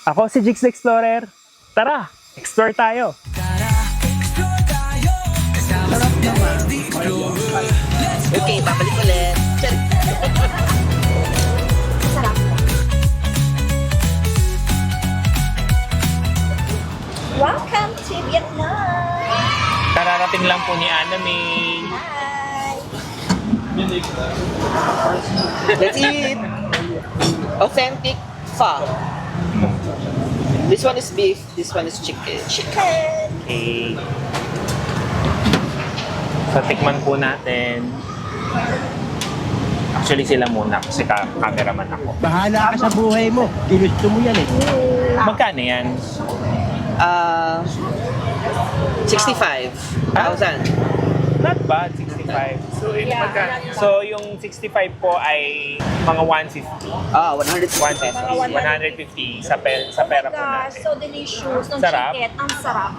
Ako si Jix the Explorer. Tara, explore tayo. Okay, babalik ulit. Sarap. Welcome to Vietnam! Kararating lang po ni Anaming. Hi! Let's eat! Authentic pho. This one is beef, this one is chicken. Chicken! Okay. So, tikman po natin. Actually, sila muna kasi cameraman ako. Bahala ka sa buhay mo. Ginusto mo yan eh. Magkano yan? 65,000. Not bad, 65. So, so yung 65 po ay mga 150. Ah, 150 pesos. 150 sa pera po Gosh, natin. so delicious. Nung Sarap. chicken, ang sarap.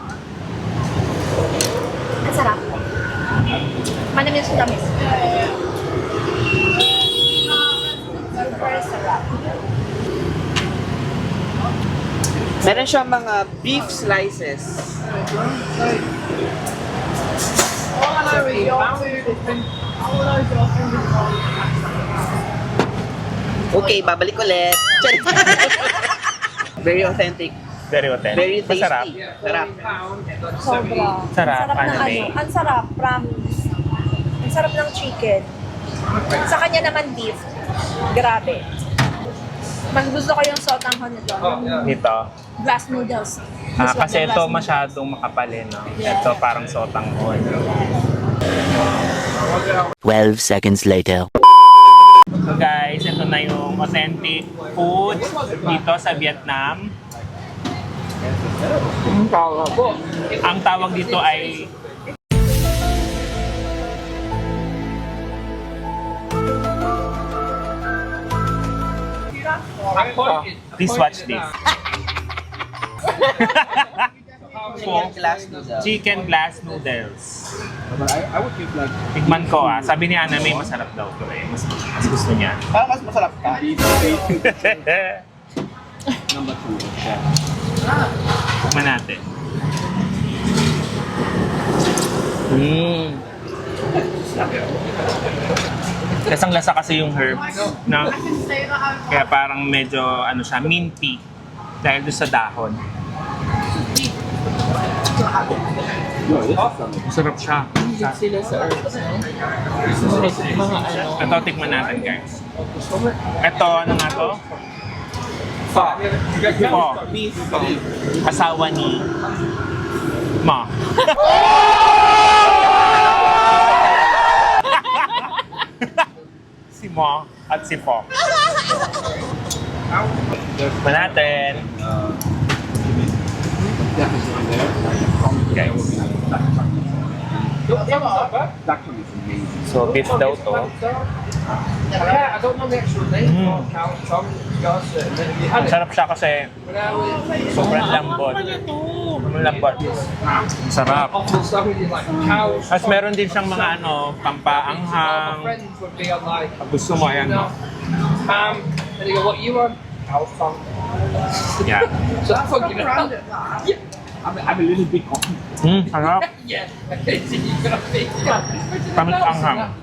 Ang sarap. Manamis yung tamis. Super sarap. Meron siyang mga beef slices. Okay, babalik ulit. Very authentic. Very authentic. Very tasty. Masarap. Sarap. Sobra. Sarap, Ang ano, ng May? Ang sarap, promise. Ang sarap ng chicken. Sa kanya naman beef. Grabe. Mas gusto ko yung sotanghon nito. Yung Dito. glass noodles. Kasi ito masyadong makapal eh, no? Ito parang sotanghon. 12 seconds later. So guys, ito na yung authentic food dito sa Vietnam. Ang tawag dito ay please watch this. Chicken glass noodles. Chicken glass noodles. Tikman ko ah. Sabi ni Ana may masarap daw to eh. Mas gusto niya. Parang mas masarap ka. Tikman natin. Kasang lasa kasi yung herbs, no? Kaya parang medyo ano siya, minty dahil doon sa dahon. Sarap siya. Sila sa herbs. Mga ano. Ito, tikman natin guys. Ito, ano nga to? Po. Asawa ni Ma. Si Ma at si Po. Tikman natin. Guys. So, beef daw to. Ang sarap siya kasi sobrang lambot. Sobrang lambot. Ang sarap. Tapos meron din siyang mga ano, pampaanghang. Pag gusto mo, ayan mo. Yeah. I'm a little bit off. Sarap. Pamit anghang.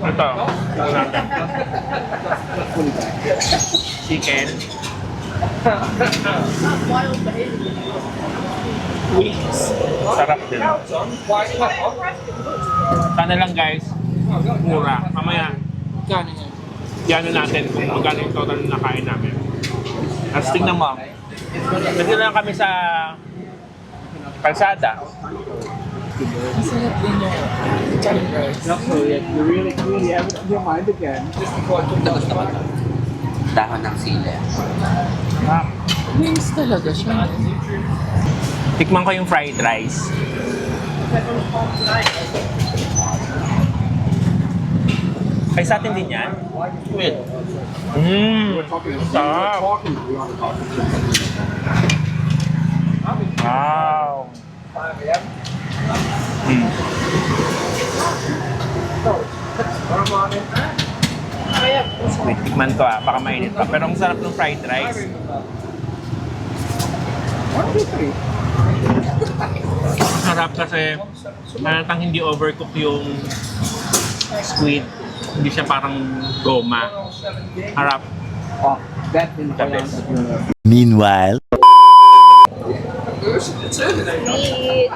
Ito. Ito natin. Chicken. Sarap din. Sana lang guys, mura. Mamaya, yan natin kung magkano yung total na nakain namin. At tingnan mo, pwede lang kami sa kalsada. You really have it in your mind again. Dahon ng sila. Wings talaga siya. Tikman ko yung fried rice. Ay, sa atin din yan? With. Sarap. Wow. Wait, tikman ko baka mainit pa. Pero ang sarap ng fried rice. Sarap kasi halatang hindi overcook yung squid. Hindi siya parang goma. Harap. Oh, that in The best. Meanwhile, Sweet.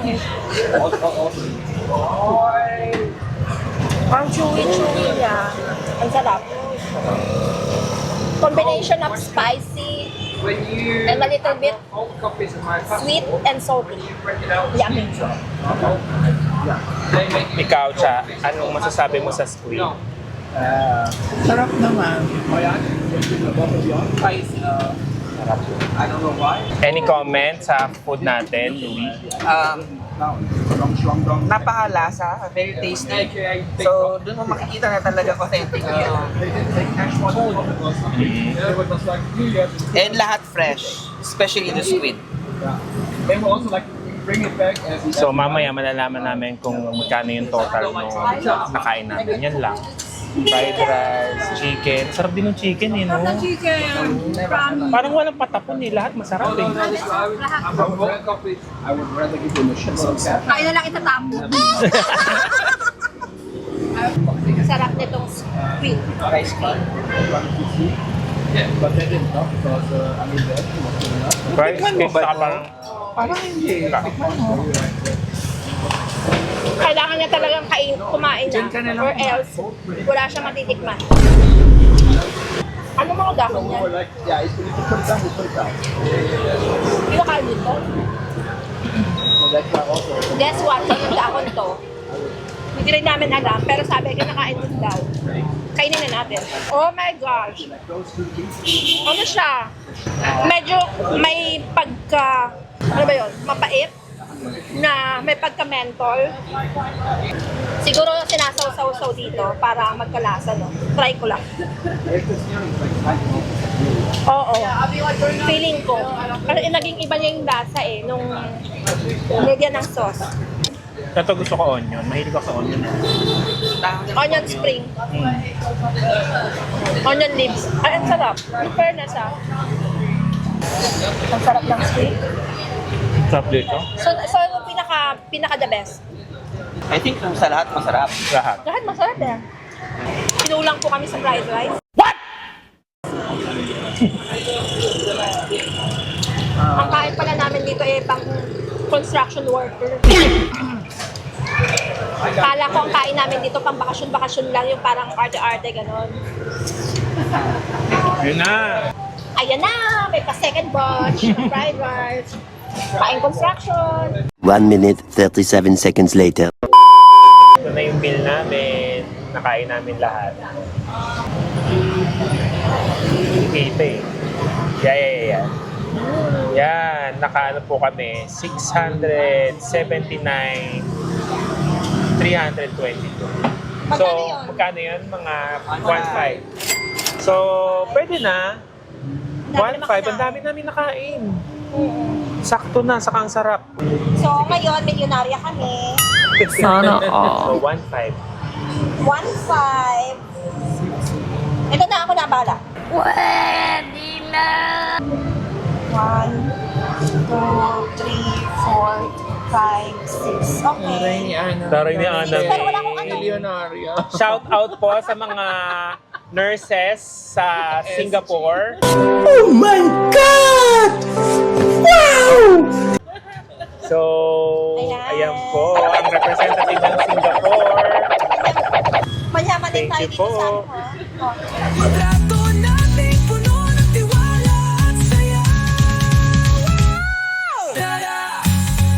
Yes. Ang chewy-chewy niya. Ang sarap. Combination of spicy and a little bit sweet and salty. Yummy. Ikaw, Cha, anong masasabi mo sa squid? Sarap naman. Spicy. I don't know why. Any comment sa food natin, Louie? Napakalasa, very tasty. So, doon mo makikita na talaga authentic yung and lahat fresh, especially the squid. They will also like bring it back as So mamaya malalaman namin kung magkano yung total no nakain namin. Yan lang. Fried rice, chicken. Sarap din yung chicken eh, no? Chicken. Parang walang patapon eh. Lahat masarap eh. I would rather give you a shit like that. Kaya na lang itatapon. Sarap nitong sweet. Rice cream. But they didn't know because I mean that was good enough. Fried chicken, saka parang... Parang hindi. Kailangan niya talagang kumain na. Or else, wala siyang matitikman. Ano mga dahon niya? Or like, yeah, if you put it down, we put it down. Hindi na kain dito. So that's why also. Guess what? Yung dahon to. Hindi rin namin alam, pero sabi, kinakain din daw. Kainin na natin. Oh my gosh! Ano siya? Medyo may pagka... Ano ba yun? Mapait? Na may pagka-mentol. Siguro sinasaw-saw dito para magkalasa, no? Try ko lang. Oo. Feeling ko. Kasi naging iba niya yung lasa eh, nung nilagyan ng sauce. Ito gusto ko onion. Mahilig ako sa onion. Onion spring. Onion leaves. Ay, ang sarap. In fairness, Ang sarap ng sweet. Sarap dito. So yung pinaka the best. I think kung sa lahat masarap. Lahat. Lahat masarap eh. Pinulang po kami sa fried rice. Ang kain pala namin dito eh pang construction worker. Kala ko ang kain namin dito pang bakasyon-bakasyon lang yung parang arte-arte ganon. Yun na. Ayan na! May pa-second batch ng fried rice. Kain construction. 1 minute 37 seconds later. Ito na yung meal namin. Nakain namin lahat. Kita eh. Yeah. Yan, nakaano po kami. 679, 322. So, Magkano yun? magkano yun? Mga 1.5. So, pwede na. 1.5. Ang dami namin nakain. Sakto na, saka ang sarap. So, ngayon, milyonarya kami. Sana all. So, 1.5. 1.5. Ito na, ako na bala. Pwede na! 1, 2, 3, 4, 5, 6. Okay. Taray ni Ana. Pero wala akong ano. Shout out po sa mga nurses sa Singapore. So, ayan po, ang representative ng Singapore. Mayaman din tayo Thank you dito po. sa ano, ha? Oh. Trato nating puno ng tiwala at saya. Tara,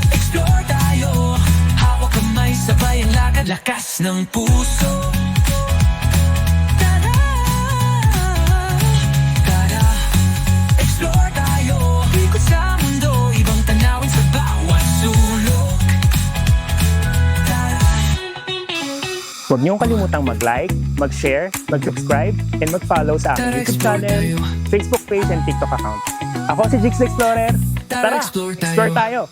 explore tayo. Hawak kamay, sabay ang lakad. Lakas ng puso. Tara, explore tayo. Ikot sa mundo, ibang tanawin sa bawat sulok. Huwag niyong kalimutang mag-like, mag-share, mag-subscribe, and mag-follow sa aking YouTube channel, Facebook page, and TikTok account. Ako si Jix the Explorer. Tara, explore tayo!